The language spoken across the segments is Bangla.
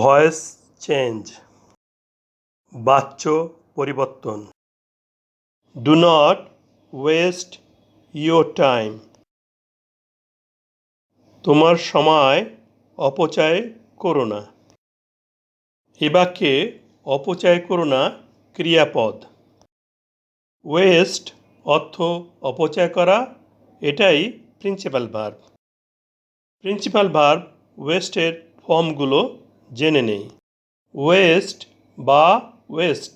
ভয়েস চেঞ্জ, বাচ্য পরিবর্তন। Do not waste your time. তোমার সময় অপচয় করো না। এ বাক্যে অপচয় করো না ক্রিয়াপদ। ওয়েস্ট অর্থ অপচয় করা, এটাই প্রিন্সিপাল ভার্ব। প্রিন্সিপাল ভার্ব ওয়েস্টের ফর্মগুলো জেনে নেই। ওয়েস্ট বা ওয়েস্ট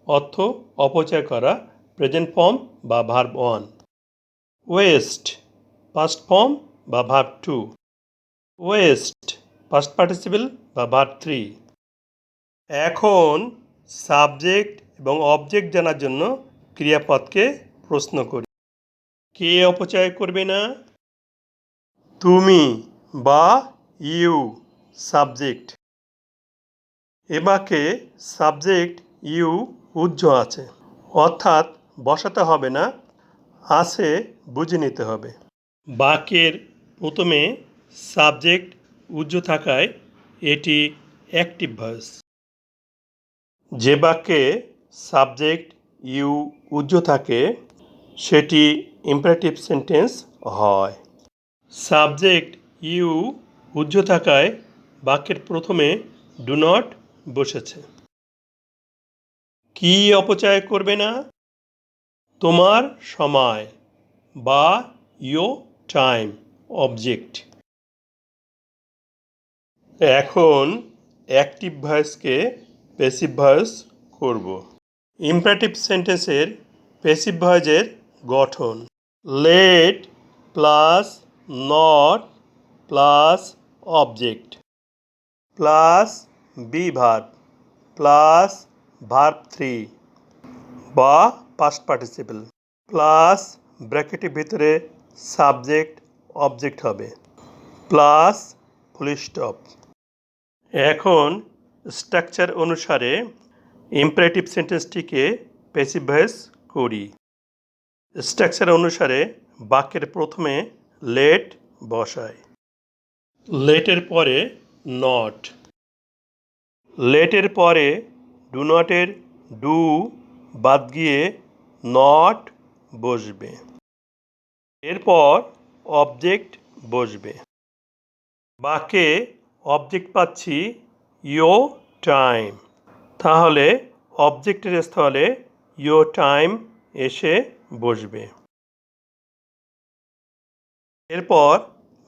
অর্থ অপচয় করা, প্রেজেন্ট ফর্ম বা ভার্ব 1। ওয়েস্ট পাস্ট ফর্ম বা ভার্ব 2। ওয়েস্ট পাস্ট পার্টিসিপল বা ভার্ব 3। এখন সাবজেক্ট এবং অবজেক্ট জানার জন্য ক্রিয়াপদকে প্রশ্ন করি। কে অপচয় করবে না? তুমি বা ইউ সাবজেক্ট। এ বাক্যে সাবজেক্ট ইউ উজ্জ আছে, অর্থাৎ বসাতে হবে না, আছে বুঝে নিতে হবে। বাক্যের প্রথমে সাবজেক্ট উজ্জ থাকায় এটি অ্যাক্টিভ ভয়েস। যে বাক্যে সাবজেক্ট ইউ উজ্জ থাকে সেটি ইম্পারেটিভ সেন্টেন্স হয়। সাবজেক্ট ইউ উজ্জ থাকায় বাক্যের প্রথমে ডু নট বসেছে। কি অপচয় করবে না? তোমার সময় বা ইয়োর টাইম অবজেক্ট। এখন অ্যাক্টিভ ভয়েসকে প্যাসিভ ভয়েস করব। ইম্পারেটিভ সেন্টেন্সের প্যাসিভ ভয়েসের গঠন let plus not plus object plus be verb plus verb 3 বা পাস্ট পার্টিসিপল প্লাস ব্র্যাকেটের ভিতরে সাবজেক্ট অবজেক্ট হবে প্লাস ফুল স্টপ। এখন স্ট্রাকচার অনুসারে ইম্পারেটিভ সেন্টেন্সটিকে প্যাসিভ ভয়েস করি। স্ট্রাকচার অনুসারে বাক্যের প্রথমে লেট বসায়, লেটের পরে নট, লেটের পরে ডু নটের ডু বাদ গিয়ে নট বসবে, এরপর অবজেক্ট বসবে। বাক্যে অবজেক্ট পাচ্ছি ইয়োর টাইম, তাহলে অবজেক্টের স্থলে ইয়োর টাইম এসে বসবে। এরপর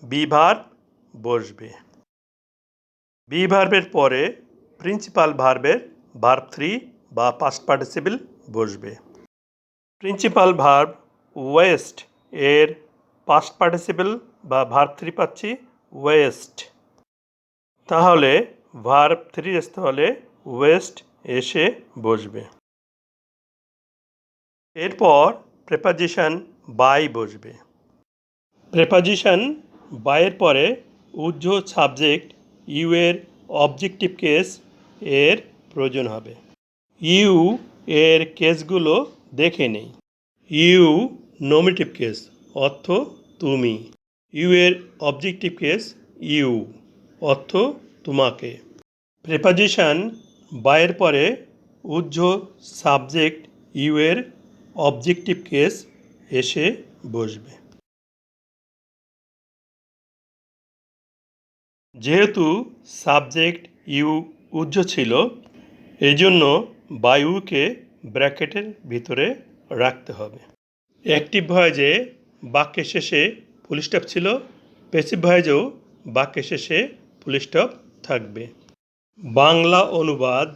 বি ভার্ব বসবে। বি ভার্বের পরে প্রিন্সিপাল ভার্বের ভার্ব 3 বা পাস্ট পার্টিসিপল বসবে। প্রিন্সিপাল ভার্ব ওয়েস্ট এর পাস্ট পার্টিসিপল বা ভার্ব 3 পাচ্ছি ওয়েস্ট, তাহলে ভার্ব 3 স্থলে ওয়েস্ট এসে বসবে। এরপর প্রেপোজিশন বাই বসবে। প্রেপোজিশন বাইয়ের পরে উজ্জ সাবজেক্ট ইউ এর অবজেক্টিভ কেস এর প্রয়োজন হবে। ইউ এর কেসগুলো দেখে নেই। ইউ নমিনেটিভ কেস অর্থ তুমি। ইউ এর অবজেক্টিভ কেস ইউ অর্থ তোমাকে। প্রেপোজিশন বাইয়ের পরে উজ্জ সাবজেক্ট ইউ এর অবজেক্টিভ কেস এসে বসবে। যেহেতু সাবজেক্ট ইউ উজ্জ ছিল, এই জন্য বায়ুকে ব্র্যাকেটের ভিতরে রাখতে হবে। অ্যাক্টিভ ভয়েসে বাক্যের শেষে ফুল স্টপ ছিল, প্যাসিভ ভয়েসেও বাক্যের শেষে ফুল স্টপ থাকবে। বাংলা অনুবাদ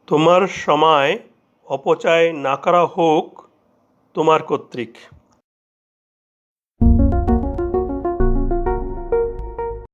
তোমার সময় অপচয় না করা হোক তোমার কর্তৃক।